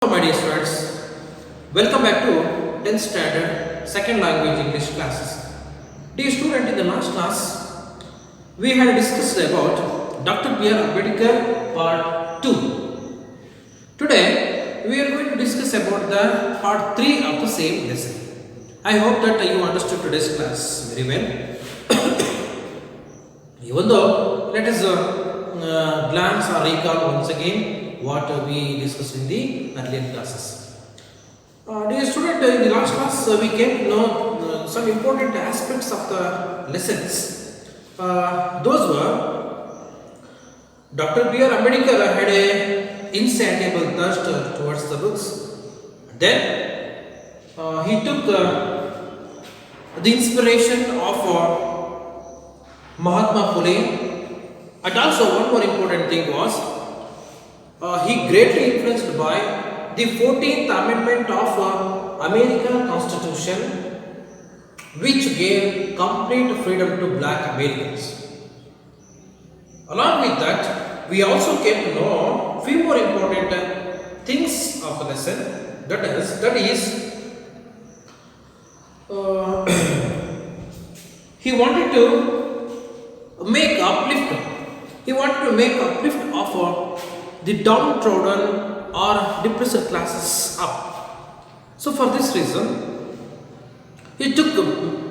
Hello my dear students, welcome back to 10th standard second language English classes. Dear student, in the last class we had discussed about Dr. Pierre Ambedkar part 2. Today we are going to discuss about the part 3 of the same lesson. I hope that you understood today's class very well. Even though, let us glance or recall once again what we discussed in the earlier classes. Dear student, in the last class we came to know some important aspects of the lessons. Those were Dr. Pierre Ambedkar had a insatiable thirst towards the books. Then he took the inspiration of Mahatma Phule, and also one more important thing was he greatly influenced by the 14th Amendment of American Constitution, which gave complete freedom to black Americans. Along with that, we also came to know few more important things of the lesson. That is he wanted to make uplift. He wanted to make uplift of the downtrodden or depressed classes up. So for this reason, he took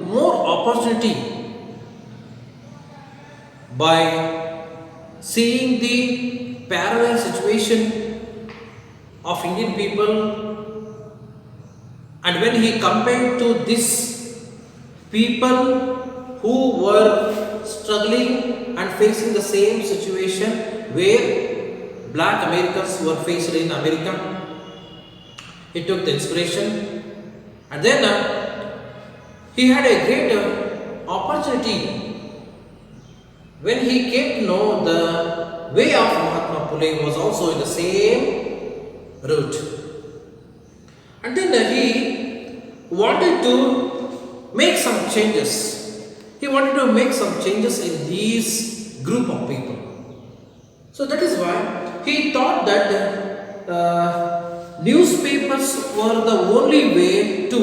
more opportunity by seeing the parallel situation of Indian people, and when he compared to this people who were struggling and facing the same situation where black Americans were faced in America, he took the inspiration, and then he had a great opportunity when he came to know the way of Mahatma Phule was also in the same route. And then he wanted to make some changes. He wanted to make some changes in these group of people. So that is why he thought that newspapers were the only way to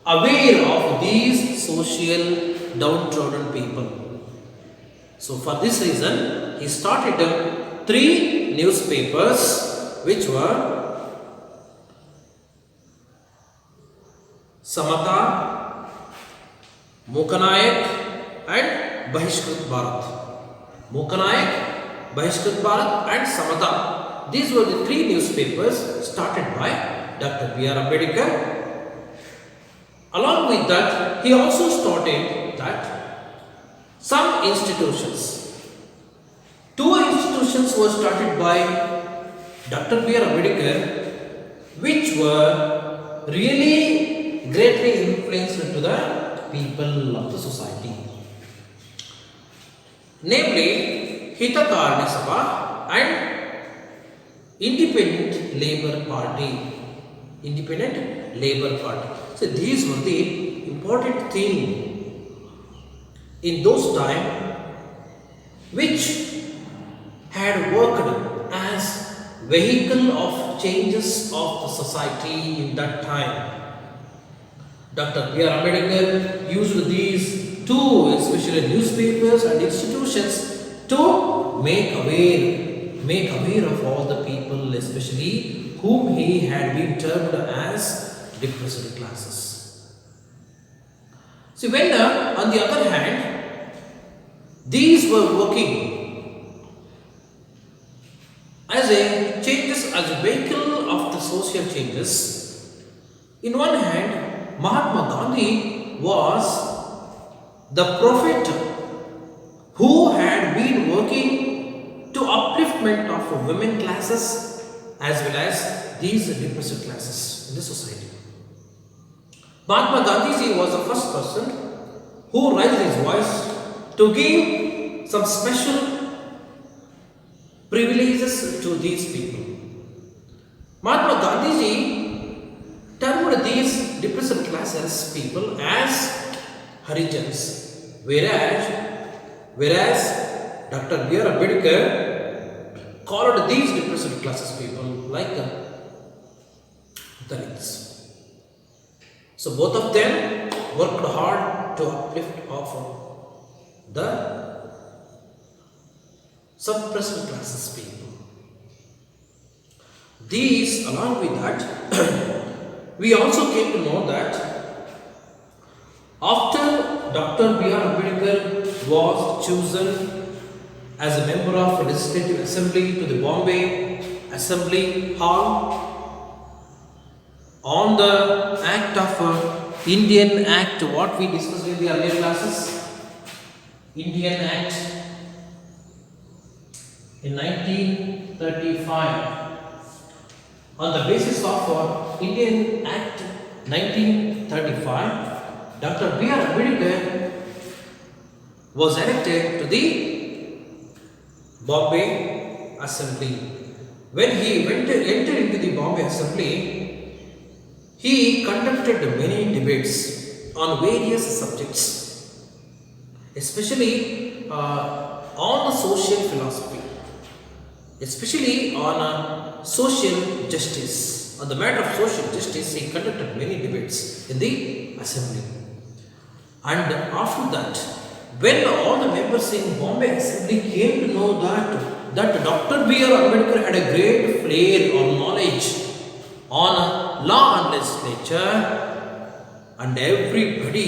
aware of these social downtrodden people. So for this reason, he started 3 newspapers, which were Samata, Mukanayak and Bahishkrit Bharat. Mukanayak, Bahishkrit Bharat and Samata. These were the 3 newspapers started by Dr. Pierre Ambedkar. Along with that, he also started that some institutions. 2 institutions were started by Dr. Pierre Ambedkar, which were really greatly influenced to the people of the society. Namely, Hitakarni Sabha and Independent Labour Party. Independent Labour Party. So these were the important things in those times which had worked as vehicle of changes of the society in that time. Dr. Pierre Ambedkar used these 2 especially newspapers and institutions to make aware of all the people, especially whom he had been termed as depressed classes. See, when on the other hand, these were working as a vehicle of the social changes. In one hand, Mahatma Gandhi was the prophet who had been working to upliftment of women classes as well as these depressed classes in the society. Mahatma Gandhi was the first person who raised his voice to give some special privileges to these people. Mahatma Gandhi termed these depressed classes people as Harijans, whereas Dr. Pierre Ambedkar called these depressed classes people like Dalits. So both of them worked hard to uplift of the suppressed classes people. These, along with that, we also came to know that after Dr. Pierre Ambedkar was chosen as a member of the Legislative Assembly to the Bombay Assembly Hall on the Act of Indian Act, what we discussed in the earlier classes, Indian Act in 1935. On the basis of Indian Act 1935, Dr. Pierre Ambedkar was elected to the Bombay Assembly. When he entered into the Bombay Assembly, he conducted many debates on various subjects, especially on the social philosophy, especially on social justice. On the matter of social justice, he conducted many debates in the assembly. And after that, when all the members in Bombay Assembly came to know that Dr. B.R. Ambedkar had a great flair or knowledge on law and legislature, and everybody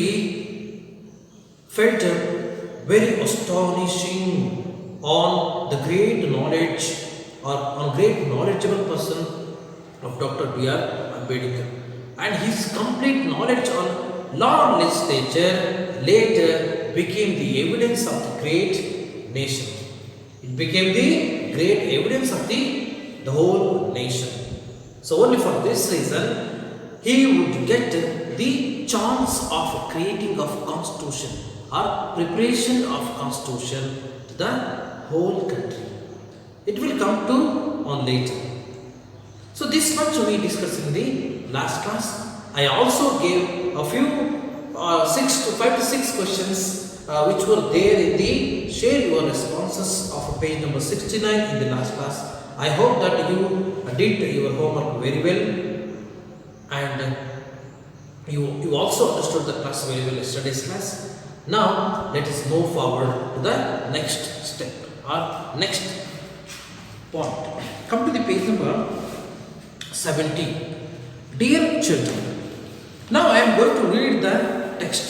felt very astonishing on the great knowledge or on great knowledgeable person of Dr. B.R. Ambedkar, and his complete knowledge on law and legislature later became the evidence of the great nation. It became the great evidence of the whole nation. So only for this reason he would get the chance of creating of constitution or preparation of constitution to the whole country. It will come to on later. So this much we discussed in the last class. I also gave a few 5 to 6 questions which were there in the share your responses of page number 69 in the last class. I hope that you did your homework very well, and you also understood the class very well, yesterday's class. Now let us move forward to the next step or next point. Come to the page number 17. Dear children, now I am going to read the text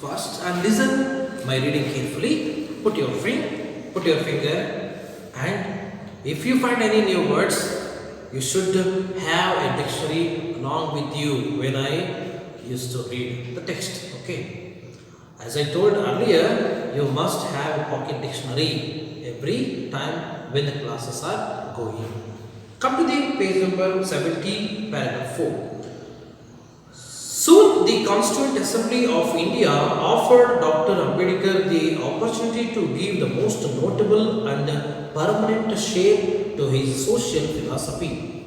first and listen my reading carefully. Put your finger, and if you find any new words, you should have a dictionary along with you when I used to read the text. Okay. As I told earlier, you must have a pocket dictionary every time when the classes are going. Come to the page number 17, paragraph 4. Soon the Constituent Assembly of India offered Dr. Ambedkar the opportunity to give the most notable and permanent shape to his social philosophy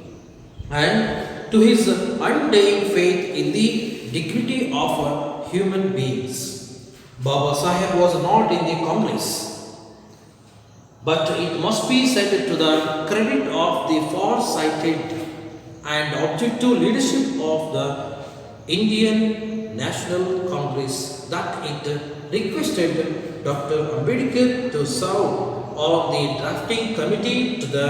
and to his undying faith in the dignity of human beings. Baba Saheb was not in the Congress, but it must be said to the credit of the far-sighted and objective leadership of the Indian National Congress that it requested Dr. Ambedkar to serve on the drafting committee to the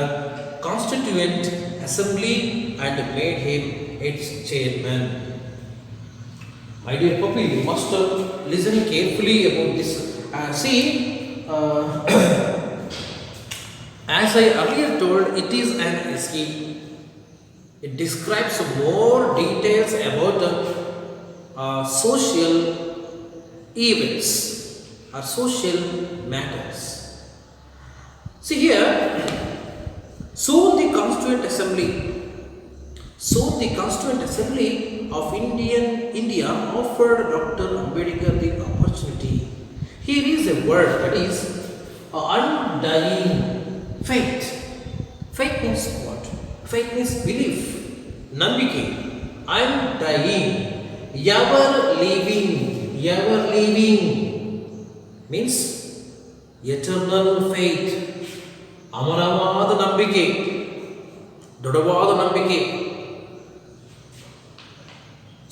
Constituent Assembly and made him its chairman. My dear puppy, you must listen carefully about this. As I earlier told, it is an essay. It describes more details about social events or social matters. See here, soon the Constituent Assembly of India offered Dr. Ambedkar the opportunity. Here is a word, that is undying faith. Faith means what? Faith means belief. Nambike, undying, ever living means eternal faith ಅಮರವಾದ ನಂಬಿಕೆ, ದೃಢವಾದ ನಂಬಿಕೆ.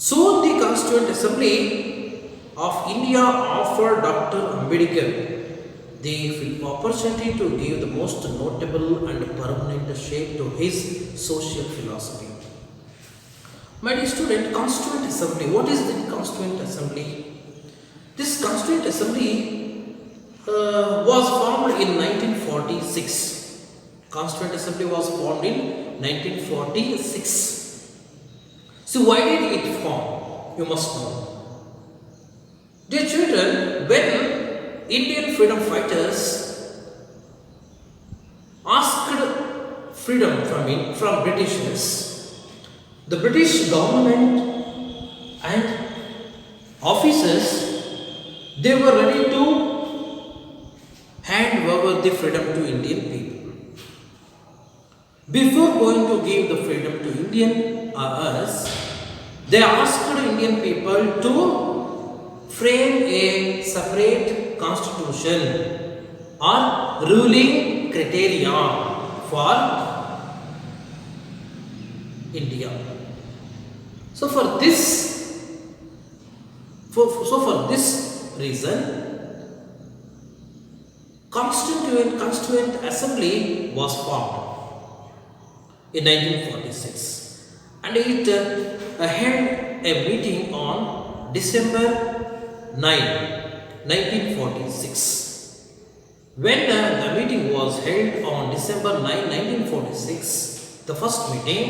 So the Constituent Assembly of India offered Dr. Ambedkar the opportunity to give the most notable and permanent shape to his social philosophy. My dear student, Constituent Assembly, what is the Constituent Assembly? This Constituent Assembly was formed in 1946. Constituent Assembly was formed in 1946. So why did it form? You must know. Dear children, when Indian freedom fighters asked freedom from Britishers, the British government and officers, they were ready to hand over the freedom to Indian people. Before going to give the freedom to Indian us, they asked Indian people to frame a separate constitution or ruling criteria for India. So for this reason, Constituent Assembly was formed in 1946, and it held a meeting on December 9, 1946. When the meeting was held on December 9, 1946, the first meeting,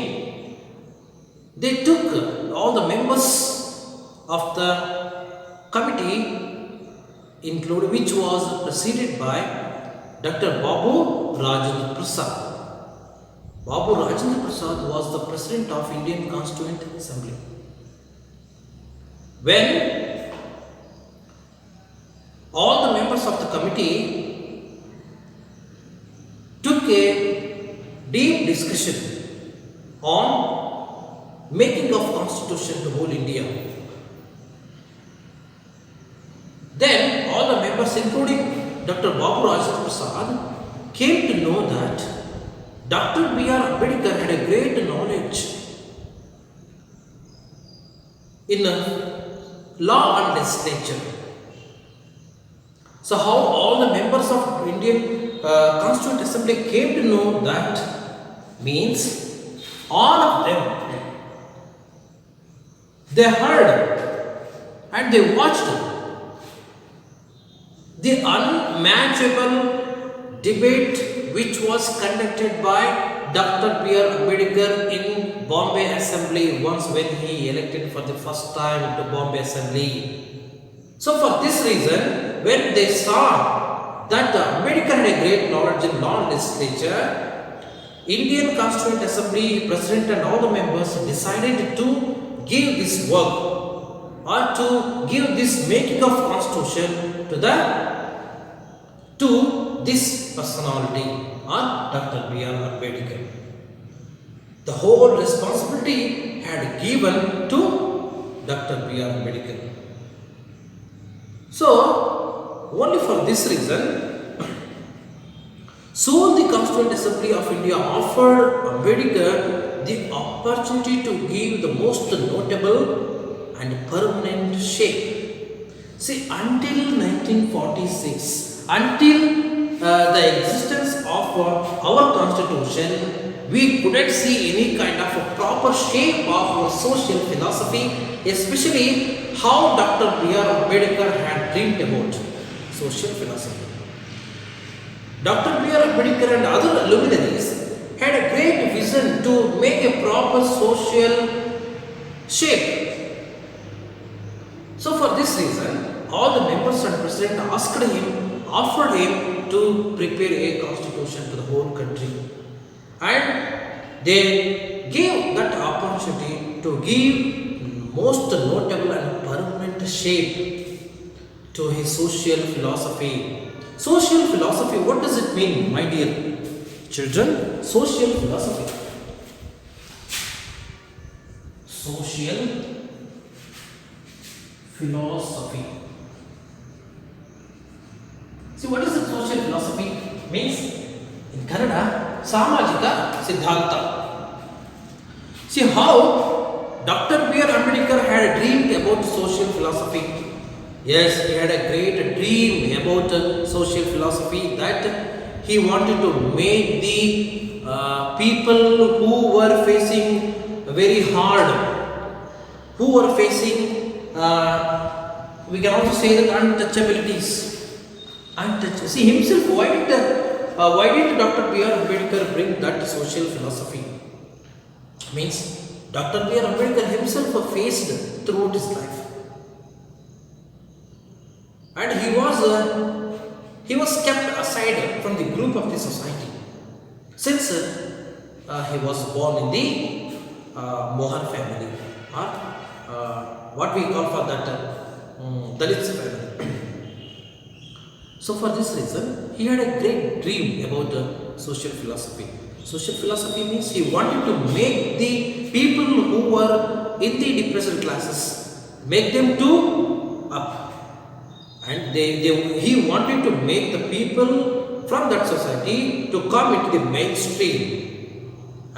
they took all the members of the committee, including which was presided by Dr. Babu Rajendra Prasad. Babu Rajendra Prasad was the president of Indian Constituent Assembly. When all the members of the committee took a deep discussion on making of constitution to whole India, then all the members, including Dr. Babu Rajendra Prasad, came to know that Dr. Pierre Insanitable had a great knowledge in law and legislature. So how all the members of Indian Constituent Assembly came to know that means all of them, they heard and they watched the unmatchable debate which was conducted by Dr. Pierre Ambedkar in Bombay Assembly once when he elected for the first time to Bombay Assembly. So for this reason, when they saw that Ambedkar had a great knowledge in law and legislature, Indian Constituent Assembly President and all the members decided to give this work or to give this making of constitution to this personality or Dr. Pierre Ambedkar. The whole responsibility had given to Dr. Pierre Ambedkar. So only for this reason, so the Constituent Assembly of India offered Ambedkar the opportunity to give the most notable and permanent shape. See, until 1946, until the existence of our constitution, we couldn't see any kind of a proper shape of our social philosophy, especially how Dr. Pierre Ambedkar had dreamed about social philosophy. Dr. Pierre Ambedkar and other luminaries had a great vision to make a proper social shape. So for this reason, all the members and president offered him to prepare a constitution to the whole country, and they gave that opportunity to give most notable and permanent shape to his social philosophy. Social philosophy, what does it mean, my dear children? Social philosophy. Social philosophy. See, what is the social philosophy? Means in third ಸಾಮಾಜಿಕ ಸಿದ್ಧಾಂತ. See how Dr. Pierre Ambedkar had dreamed about social philosophy. Yes, he had a great dream about social philosophy, that he wanted to make the people who were facing very hard, who were facing we can also say that untouchabilities. See himself, why did Dr. Pierre Ambedkar bring that social philosophy? Means Dr. Pierre Ambedkar himself faced throughout his life, and he was kept aside from the group of the society since he was born in the Mohan family, or what we call for that Dalits family. So for this reason, he had a great dream about social philosophy. Social philosophy means he wanted to make the people who were in the depressed classes, make them to up, and he wanted to make the people from that society to come into the mainstream,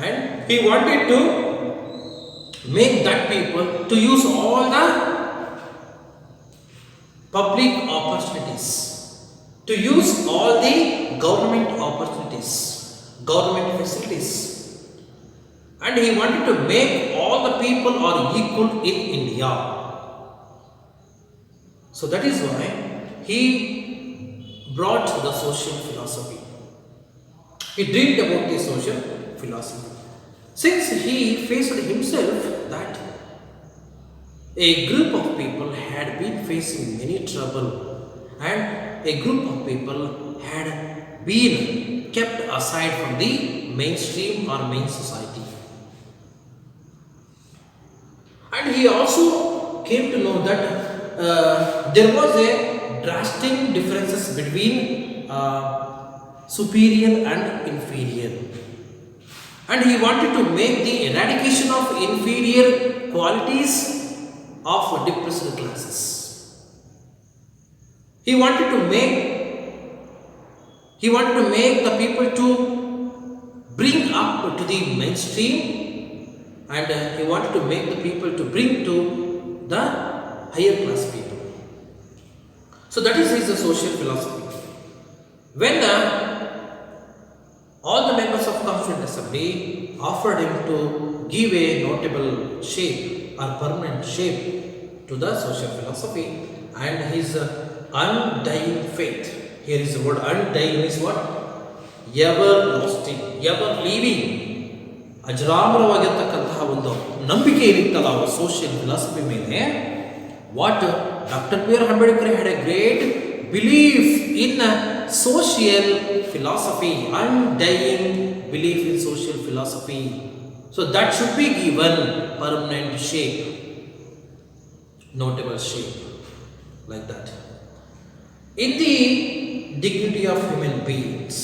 and he wanted to make that people to use all the public opportunities, to use all the government opportunities, government facilities, and he wanted to make all the people are equal in India. So that is why he brought the social philosophy. He dreamed about the social philosophy, since he faced himself that a group of people had been facing many trouble, and a group of people had been kept aside from the mainstream or main society. And he also came to know that there was a drastic differences between superior and inferior, and he wanted to make the eradication of inferior qualities of depressed classes. He wanted to make the people to bring up to the mainstream, and he wanted to make the people to bring to the higher class people. So that is his social philosophy. When all the members of Constituent Assembly offered him to give a notable shape or permanent shape to the social philosophy and his undying faith. Here is the word undying is what? Everlasting, ever living, ಅಜರಾಮರವಾಗಿರ್ತಕ್ಕಂತಹ ಒಂದು ನಂಬಿಕೆ ಏನಿತ್ತಲ್ಲ ಅವರ social philosophy ಮೇಲೆ, what doctor B R Ambedkar had a great belief in social philosophy, undying belief in social philosophy. So that should be given permanent shape, notable shape, like that. In the dignity of human beings,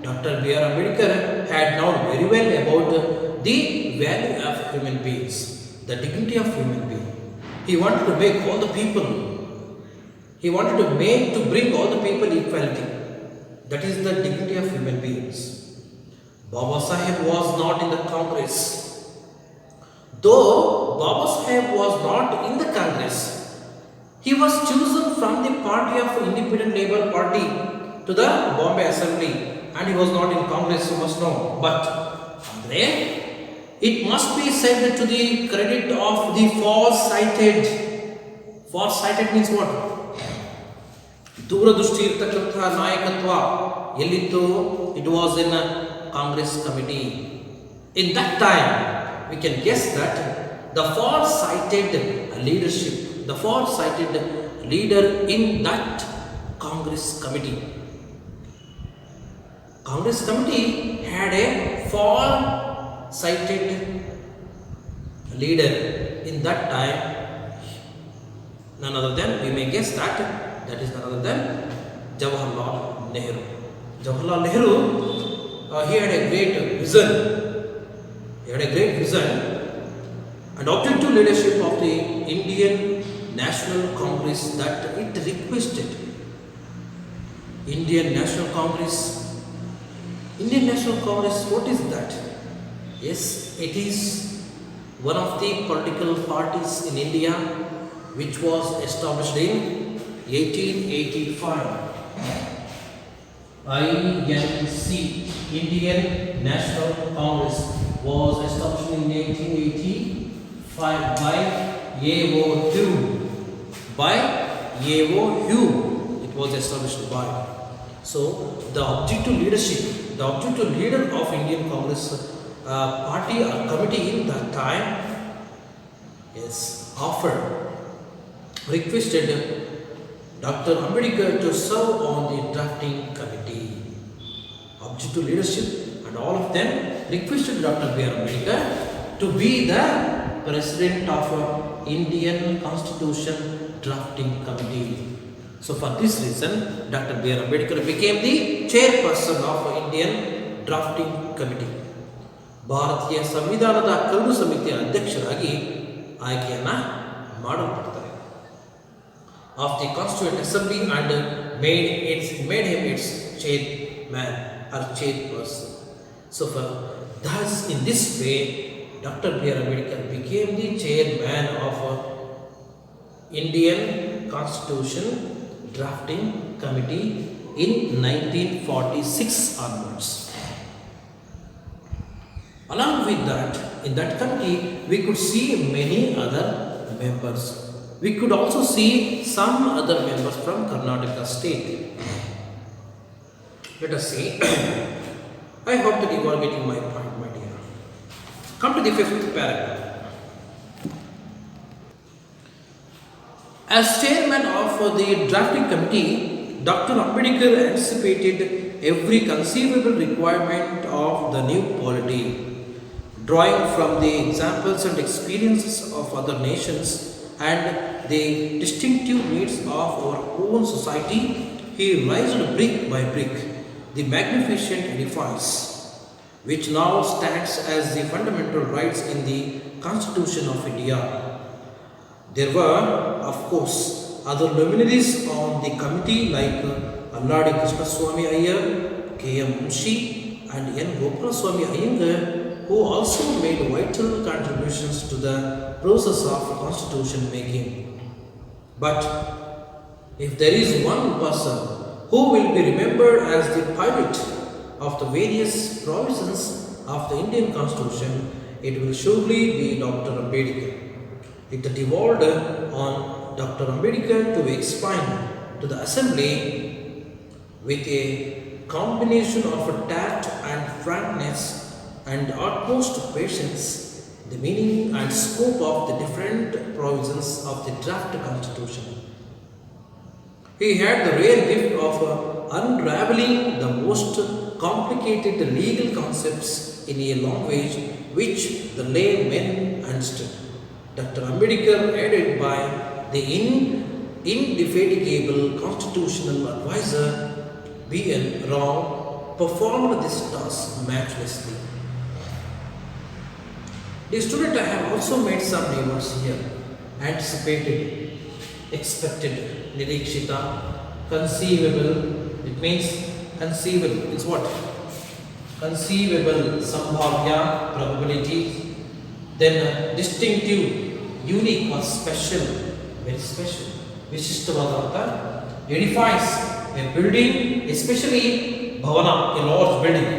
Dr. B R Ambedkar had known very well about the value of human beings, the dignity of human being. He wanted to make all the people, he wanted to bring all the people equality. That is the dignity of human beings. Baba Saheb was not in the Congress. Though Baba Saheb was not in the Congress, he was chosen from the party of Independent Labour Party to the Bombay Assembly, and he was not in Congress, you must know. But Andre, it must be said to the credit of the far-sighted. Far-sighted means what? ದೂರದೃಷ್ಟಿ ಇರ್ತಕ್ಕಂತಹ ನಾಯಕತ್ವ ಎಲ್ಲಿತ್ತು? It was in Congress committee. In that time we can guess that the far-sighted leadership, the far-sighted leader in that Congress committee. Congress committee had a far-sighted leader in that time. None other than, we may guess that is none other than Jawaharlal Nehru. Jawaharlal Nehru, he had a great vision. He had a great vision and objective leadership of the Indian National Congress, that it requested Indian National Congress Indian National Congress, what is that? Yes, it is one of the political parties in India which was established in 1885. INC, Indian National Congress, was established in 1885 by A.O. Hugh. By A.O. Hugh, it was established by. So, the objective leader of Indian Congress party or committee in that time is requested Dr. Ambedkar to serve on the drafting committee. Objective leadership and all of them requested Dr. Pierre Ambedkar to be the president of Indian Constitution drafting committee. So for this reason, Dr. Pierre Ambedkar became the chairperson of Indian drafting committee. ಭಾರತೀಯ ಸಂವಿಧಾನದ curd ಸಮಿತಿಯ ಅಧ್ಯಕ್ಷರಾಗಿ ಆಯ್ಕೆಯನ್ನ ಮಾಡಲ್ಪಡ್ತಾರೆ. Of the Constituent Assembly and made him its chairman or chairperson. So thus in this way, Dr. Pierre Ambedkar became the chairman of Indian Constitution Drafting Committee in 1946 onwards. Along with that, in that committee, we could see many other members. We could also see some other members from Karnataka state. Let us see. I hope that you are getting my point, my dear. Come to the fifth paragraph. As chairman of the drafting committee, Dr. Ambedkar anticipated every conceivable requirement of the new polity. Drawing from the examples and experiences of other nations and the distinctive needs of our own society, he raised brick by brick the magnificent edifice which now stands as the fundamental rights in the Constitution of India. There were, of course, other luminaries on the committee like Alladi Krishnaswamy Iyer, K.M. Munshi and N. Gopalaswamy Iyengar, who also made vital contributions to the process of constitution making. But if there is one person who will be remembered as the pilot of the various provisions of the Indian Constitution, it will surely be Dr. Ambedkar. It devolved on Dr. Ambedkar to explain to the Assembly with a combination of tact and frankness and utmost patience the meaning and scope of the different provisions of the draft constitution. He had the rare gift of unraveling the most complicated legal concepts in a language which the laymen understood. Dr. Ambedkar, aided by the indefatigable constitutional advisor B.N. Rao, performed this task matchlessly. The student, I have also made some neighbors here. Anticipated, expected, nirikshita, conceivable. It means conceivable. It's what? Conceivable, sambhavya, probability. Then distinctive, unique or special, very special. Vishishtavada edifies a building, especially bhavana, a large building.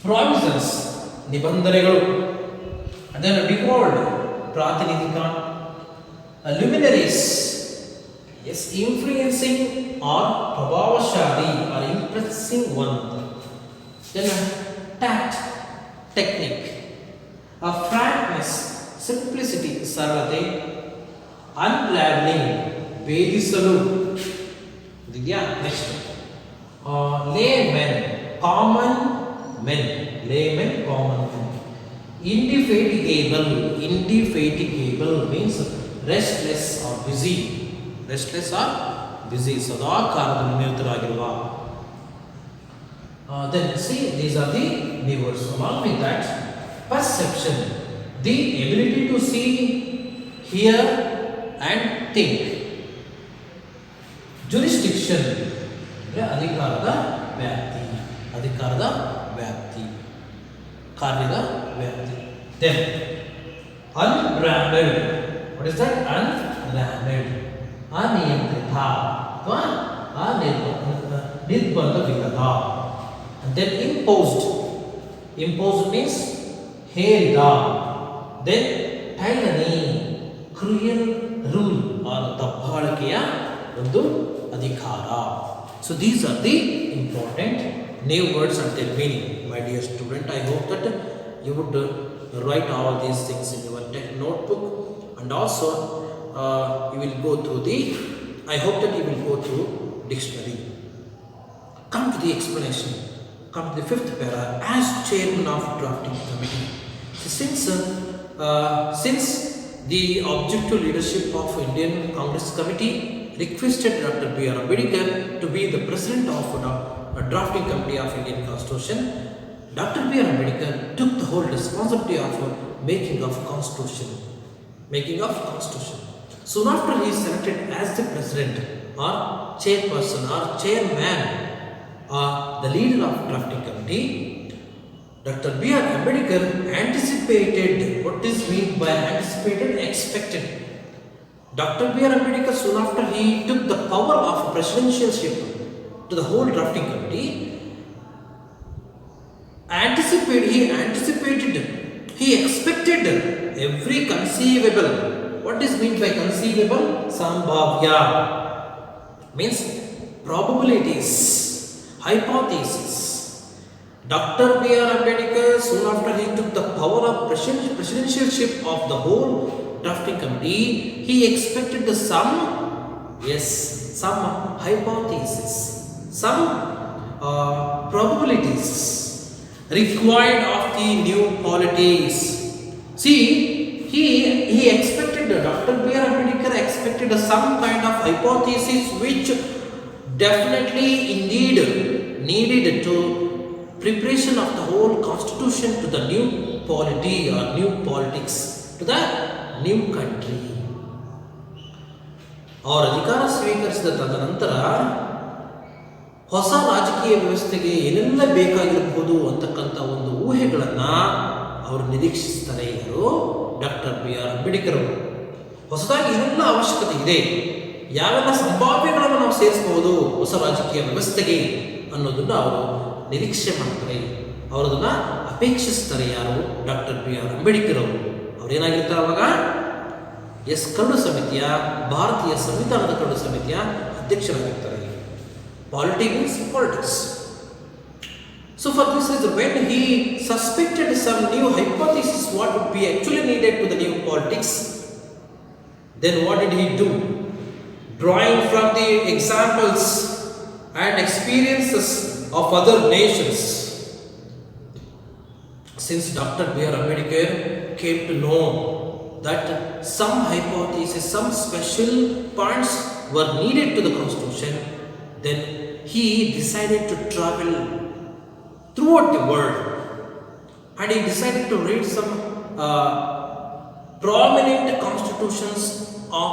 Provisions, nibandanegalu. And then devolved, pratinidhika, luminaries, yes, influencing or prabhavashali or impressing one another. Then tact, technique, frankness, simplicity, sarate, unraveling, vedisalu. Next, laymen, common men, laymen, common men. Indefatigable means restless or busy. Restless or busy. Sada karadanu nirtaragiruva. Then see, these are the levers. Along with that, perception, the ability to see, hear and think. Jurisdiction, adhikaರದ ವ್ಯಾಪ್ತಿ, ಅಧಿಕಾರದ ಕಾರ್ಯದ ವ್ಯಾಪ್ತಿ. ಕಾರ್ಯದ ವ್ಯಾಪ್ತಿ. Then unrambled. What is that? Unrambled. ಅನಿಯಂತ್ರಿತ ಅಥವಾ ನಿರ್ಬಂಧವಿಲ್ಲದ. And then imposed. Imposed means ಹೇರಿದ. Then tyranny, cruel rule or ದಬ್ಬಾಳಿಕೆಯ ಒಂದು ಅಧಿಕಾರ. So these are the important new words and their meaning. My dear student, I hope that you would write all these things in your notebook, and also you will go through I hope that you will go through dictionary. Come to the explanation. Come to the fifth para. As chairman of drafting committee, since the objective leadership of Indian Congress Committee requested Dr. Pierre Ambedkar to be the president of a drafting committee of Indian Constitution, Dr. Pierre Ambedkar took the whole responsibility of making of Constitution. Soon after he is selected as the president or chairperson or chairman or the leader of drafting committee, Dr. Pierre Ambedkar anticipated. What is meant by anticipated? Expected. Dr. Pierre Ambedkar, soon after he took the power of presidentialship to the whole drafting committee, he expected every conceivable. What is meant by conceivable? Sambhavya means probabilities, hypothesis. Dr. Pierre Ambedkar, soon after he took the power of presidentialship of the whole drafting committee, he expected some hypothesis, some probabilities required of the new polities. See, he expected, Dr. Pierre Ambedkar expected some kind of hypothesis which definitely indeed needed to preparation of the whole constitution to the new polity or new politics, to the new country. ಅವರ ಅಧಿಕಾರ ಸ್ವೀಕರಿಸಿದ ತದನಂತರ ಹೊಸ ರಾಜಕೀಯ ವ್ಯವಸ್ಥೆಗೆ ಏನೆಲ್ಲ ಬೇಕಾಗಿರಬಹುದು ಅಂತಕ್ಕಂಥ ಒಂದು ಊಹೆಗಳನ್ನು ಅವರು ನಿರೀಕ್ಷಿಸ್ತಾರೆ. ಇವರು ಡಾಕ್ಟರ್ ಬಿ ಆರ್ ಅಂಬೇಡ್ಕರ್ ಅವರು ಹೊಸದಾಗಿ ಏನೆಲ್ಲ ಅವಶ್ಯಕತೆ ಇದೆ, ಯಾವೆಲ್ಲ ಸಂಭಾವ್ಯಗಳನ್ನು ನಾವು ಸೇರಿಸಬಹುದು ಹೊಸ ರಾಜಕೀಯ ವ್ಯವಸ್ಥೆಗೆ ಅನ್ನೋದನ್ನು ಅವರು ನಿರೀಕ್ಷೆ ಮಾಡ್ತಾರೆ. ಅವರದನ್ನು ಅಪೇಕ್ಷಿಸ್ತಾರೆ. ಯಾರು? ಡಾಕ್ಟರ್ ಬಿ ಆರ್ ಅಂಬೇಡ್ಕರ್ ಅವರು. ಅವ್ರೇನಾಗಿರ್ತಾರೆ ಅವಾಗ? ಕರಡು ಸಮಿತಿಯ, ಭಾರತೀಯ ಸಂವಿಧಾನದ ಕರಡು ಸಮಿತಿಯ ಅಧ್ಯಕ್ಷರಾಗಿರ್ತಾರೆ. Polity means politics. So for this reason, when he suspected some new hypothesis what would be actually needed to the new politics, then what did he do? Drawing from the examples and experiences of other nations. Since Dr. B.R. Ambedkar came to know that some hypotheses, some special points were needed to the constitution, then he decided to travel throughout the world, and he decided to read some prominent constitutions of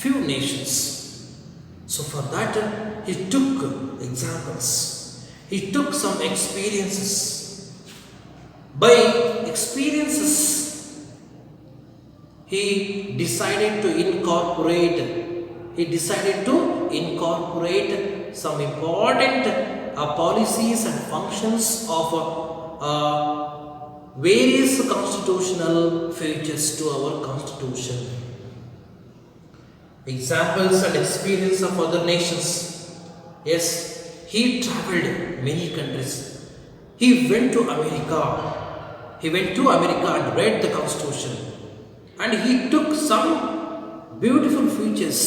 few nations. So for that he took examples, he took some experiences. By experiences he decided to incorporate some important policies and functions of various constitutional features to our constitution. Examples and experience of other nations. Yes, he traveled many countries. He went to America and read the constitution, and he took some beautiful features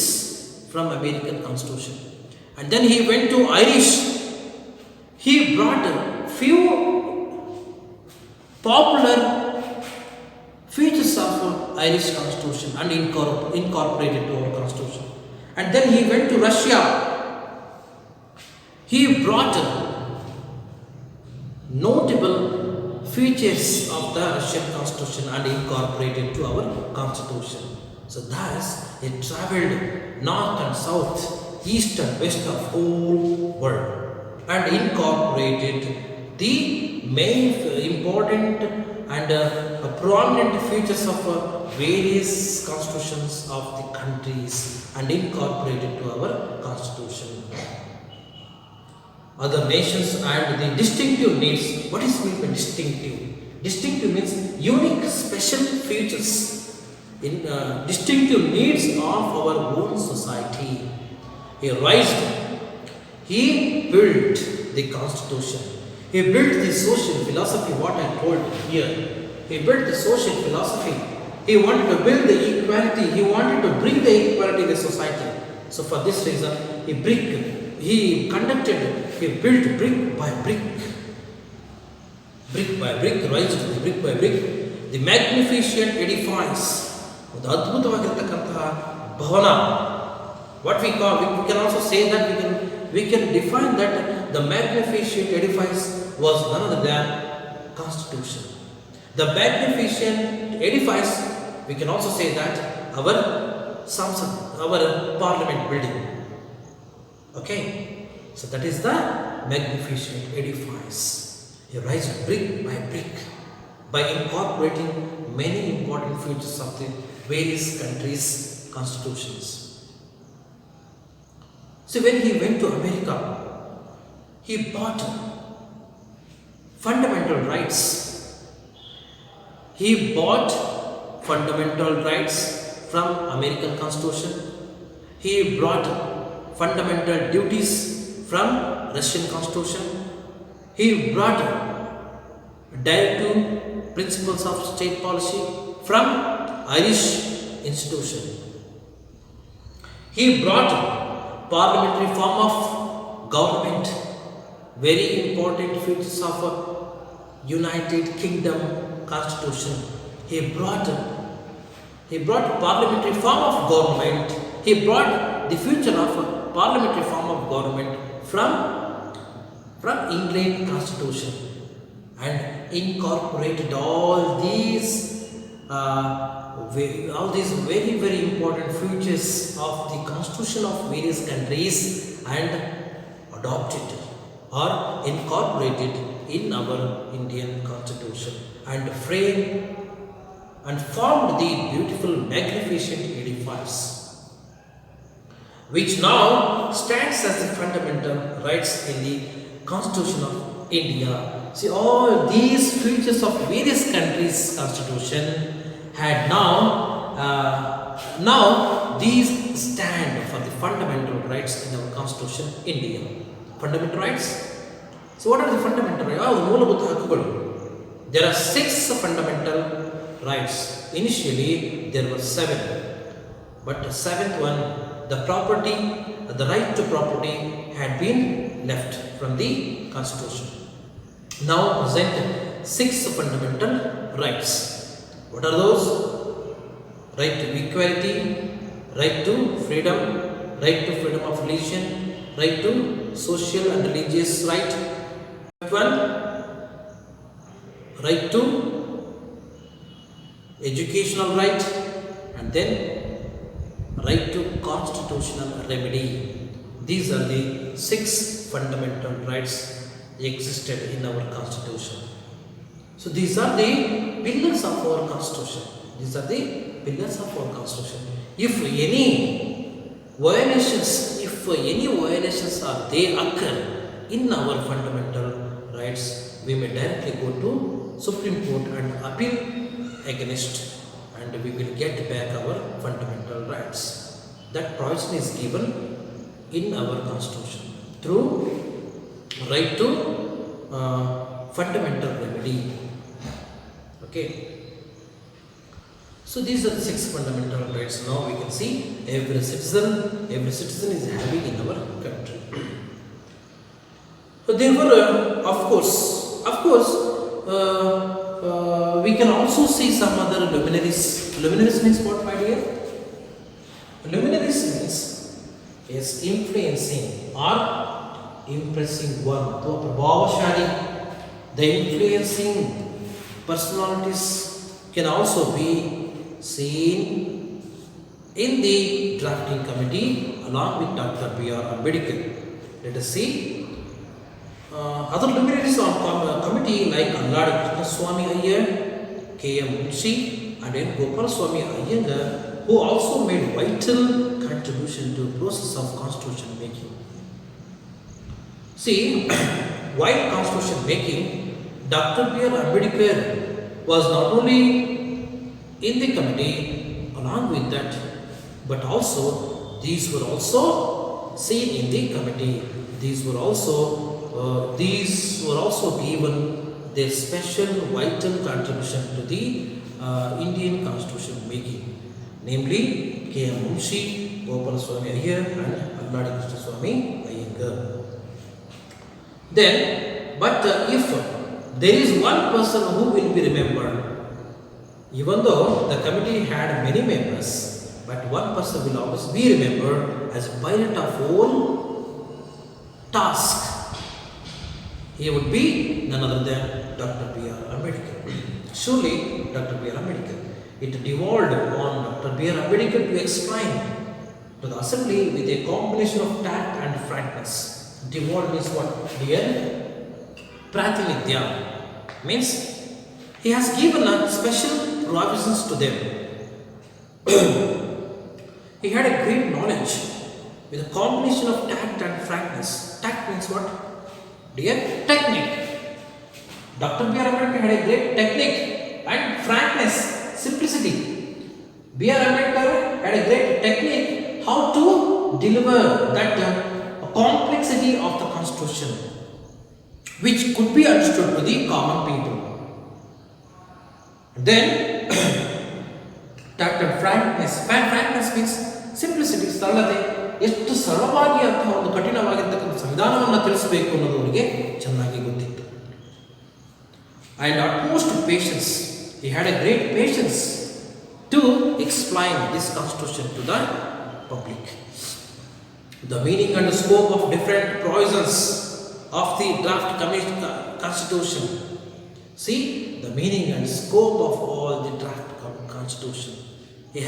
from American constitution. And then he went to Irish. He brought a few popular features of Irish constitution and incorporated to our constitution. And then he went to Russia. He brought notable features of the Russian constitution and incorporated to our constitution. So thus he traveled north and south, east and west of whole world, and incorporated the main important and prominent features of various constitutions of the countries and incorporated to our constitution. Other nations and the distinctive needs. What is meant by distinctive? Distinctive means unique, special features in distinctive needs of our own society. He raised, he built the constitution. He built the social philosophy, what I told here. He built the social philosophy. He wanted to build the equality. He wanted to bring the equality in the society. So for this reason, he built brick by brick, raised the brick by brick, the magnificent edifice. The adbhutavagirattakkanತಹ bhavana. What we call, we can also say that we can define that the magnificent edifice was none other than Constitution. The magnificent edifice, we can also say that our Samsad, our Parliament building. Okay, so that is the magnificent edifice. He raised brick by brick by incorporating many important features of the various countries' constitutions. So when he went to America, he bought fundamental rights. He bought fundamental rights from American Constitution. He brought fundamental duties from Russian Constitution. He brought directive principles of state policy from Irish institution. He brought parliamentary form of government, very important features of United Kingdom Constitution. He brought parliamentary form of government. He brought the future of parliamentary form of government from England Constitution and incorporated all these very, very important features of the constitution of various countries and adopted or incorporated in our Indian Constitution and framed and formed the beautiful, magnificent edifice, which now stands as the fundamental rights in the Constitution of India. See, all these features of various countries' constitution had now these stand for the fundamental rights in our Constitution, India. Fundamental rights. So, what are the fundamental rights? There are 6 fundamental rights. Initially, there were 7, but the 7th one, the right to property, had been left from the Constitution. Now present 6 fundamental rights. What are those? Right to equality, right to freedom of religion, right to social and religious right. One, right to educational right, and then right to constitutional remedy. These are the 6 fundamental rights existed in our Constitution. So these are the pillars of our Constitution. These are the pillars of our Constitution. If any violations are they occur in our fundamental rights, we may directly go to Supreme Court and appeal against, and we will get back our fundamental rights. That provision is given in our Constitution through right to fundamental remedy. Okay. So these are the 6 fundamental rights. Now we can see every citizen is having in our country. So therefore, of course, we can also see some other luminaries. Luminaries means what, my dear? Luminaries means is influencing or impressing one. So prabhavashali, the influencing personalities can also be seen in the drafting committee along with Dr. Pierre Ambedkar. Let us see. Other luminaries on committee like Alladi Krishnaswamy Iyer, K.M. Munshi, and N. Gopal-Swamy Iyengar, who also made vital contribution to the process of constitution making. See, while constitution making, Dr. Pierre Ambedkar was not only in the committee along with that, but also these were also seen in the committee. These were also given their special vital contribution to the Indian constitution making, namely K.M. Munshi, Gopal-Swamy Iyer, and Alladi Krishnaswamy Iyengar. Then, but if there is one person who will be remembered, even though the committee had many members, but one person will always be remembered as a pilot of whole task. He would be none other than Dr. Pierre Ambedkar. Surely, Dr. Pierre Ambedkar. It devolved on Dr. Pierre Ambedkar to explain to the assembly with a combination of tact and frankness. Devolved means what? Dear Pratinidya means he has given a special provisions to them. He had a great knowledge with a combination of tact and frankness. Tact means what? Dear technique. Dr. Pierre Ambedkar had a great technique and frankness, simplicity. Pierre Ambedkar had a great technique how to deliver that complexity of the constitution, which could be understood to the common people. Then, Dr. frankness means simplicity, ಸರಳತೆ. ಎಷ್ಟು ಸರಳವಾಗಿ ಅಂತಹ ಒಂದು ಕಠಿಣವಾಗಿರ್ತಕ್ಕಂಥ ಸಂವಿಧಾನವನ್ನು ತಿಳಿಸಬೇಕು ಅನ್ನೋದು ಅವರಿಗೆ ಚೆನ್ನಾಗಿ ಗೊತ್ತಿತ್ತು. And utmost patience, he had a great patience to explain this constitution to the public. The meaning and the scope of different provisions of the draft constitution. See, the meaning and scope of all the draft constitution. He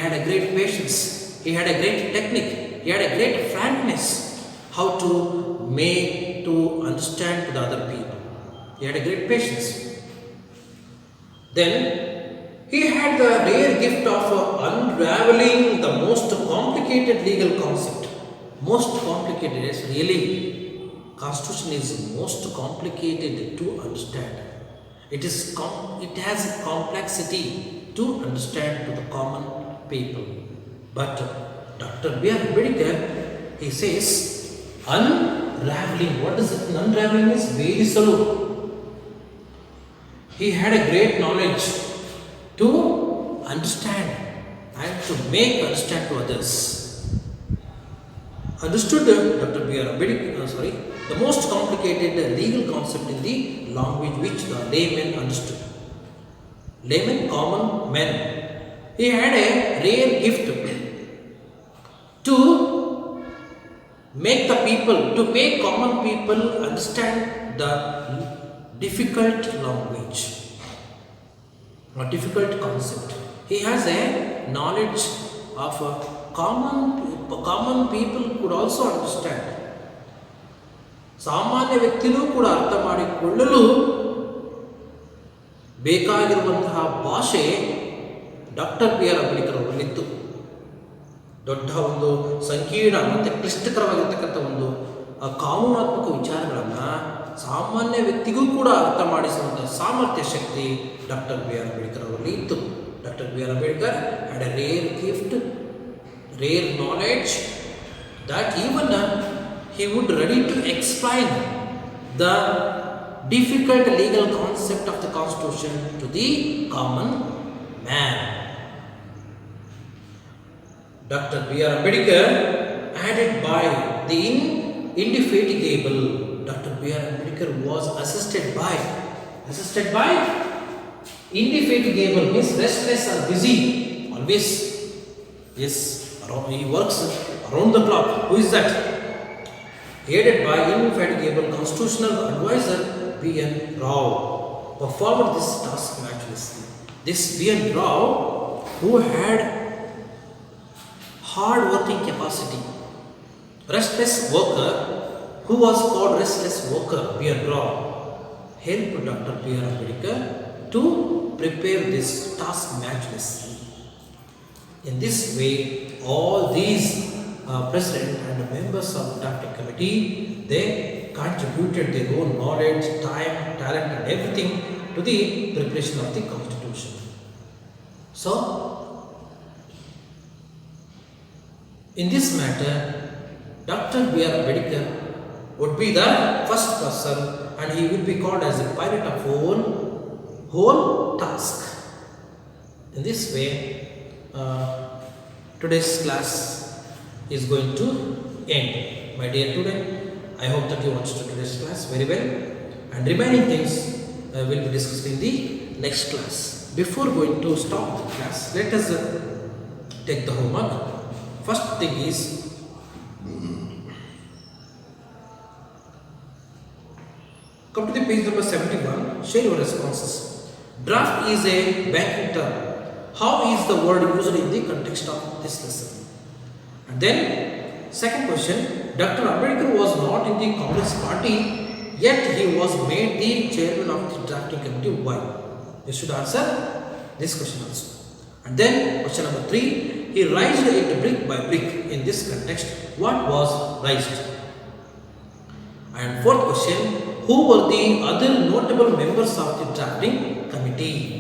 had a great patience. He had a great technique. He had a great frankness how to make to understand to the other people. He had a great patience. Then he had the rare gift of unraveling the most complicated legal concept. Most complicated, yes, really. Constitution is most complicated to understand. It has complexity to understand to the common people. But Dr. Pierre Ambedkar, he says, unraveling. What is it? Unraveling is very slow. He had a great knowledge to understand and to make understand to others. Understood Dr. Pierre Ambedkar, the most complicated legal concept in the language which the laymen understood. Laymen, common men. He had a rare gift to make common people understand the difficult language or difficult concept. He has a knowledge of common people could also understand. ಸಾಮಾನ್ಯ ವ್ಯಕ್ತಿನೂ ಕೂಡ ಅರ್ಥ ಮಾಡಿಕೊಳ್ಳಲು ಬೇಕಾಗಿರುವಂತಹ ಭಾಷೆ doctor Pierre Ambedkar ಅವರಲ್ಲಿತ್ತು. ದೊಡ್ಡ ಒಂದು ಸಂಕೀರ್ಣ ಮತ್ತು ಕ್ಲಿಷ್ಟಕರವಾಗಿರ್ತಕ್ಕಂಥ ಒಂದು ಕಾನೂನಾತ್ಮಕ ವಿಚಾರಗಳನ್ನು ಸಾಮಾನ್ಯ ವ್ಯಕ್ತಿಗೂ ಕೂಡ ಅರ್ಥ ಮಾಡಿಸುವಂಥ ಸಾಮರ್ಥ್ಯ ಶಕ್ತಿ ಡಾಕ್ಟರ್ Pierre Ambedkar ಅವರಲ್ಲಿ ಇತ್ತು. Doctor Pierre Ambedkar had a rare gift, rare knowledge that even he would ready to explain the difficult legal concept of the constitution to the common man. Dr. Pierre Ambedkar added by the indefatigable. Dr. Pierre Ambedkar was assisted by indefatigable means restless or busy always. Yes, he works around the clock. Who is that? Aided by indefatigable constitutional advisor B.N. Rao, performed this task miraculously. This B.N. Rao, who had hard working capacity, restless worker, who was called restless worker, Pierre, helped Dr. Pierre Ambedkar to prepare this task matchlessly. In this way, all these president and members of the drafting committee, they contributed their own knowledge, time, talent and everything to the preparation of the constitution. So, in this matter, Dr. B.R. Ambedkar would be the first person and he would be called as a pilot of whole task. In this way, today's class is going to end. My dear student, I hope that you watched today's class very well and remaining things will be discussed in the next class. Before going to stop the class, let us take the homework. First thing is, come to the page number 71, share your responses. Draft is a banking term. How is the word used in the context of this lesson? And then, second question, Dr. Ambedkar was not in the Communist Party, yet he was made the chairman of the drafting committee. Why? You should answer this question also. And then, question number 3, he raised it brick by brick. In this context, what was raised? And fourth question, who were the other notable members of the drafting committee?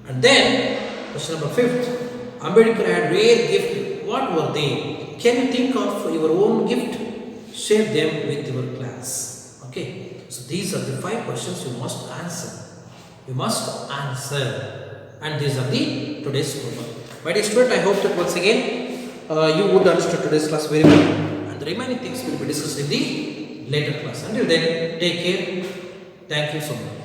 And then, question number 5, Ambedkar had rare gift. What were they? Can you think of your own gift? Share them with your class. Okay. So these are the 5 questions you must answer. You must answer. And these are the today's homework. My dear student, I hope that once again you would understand today's class very well. And the remaining things will be discussed in the later class. Until then, take care. Thank you so much.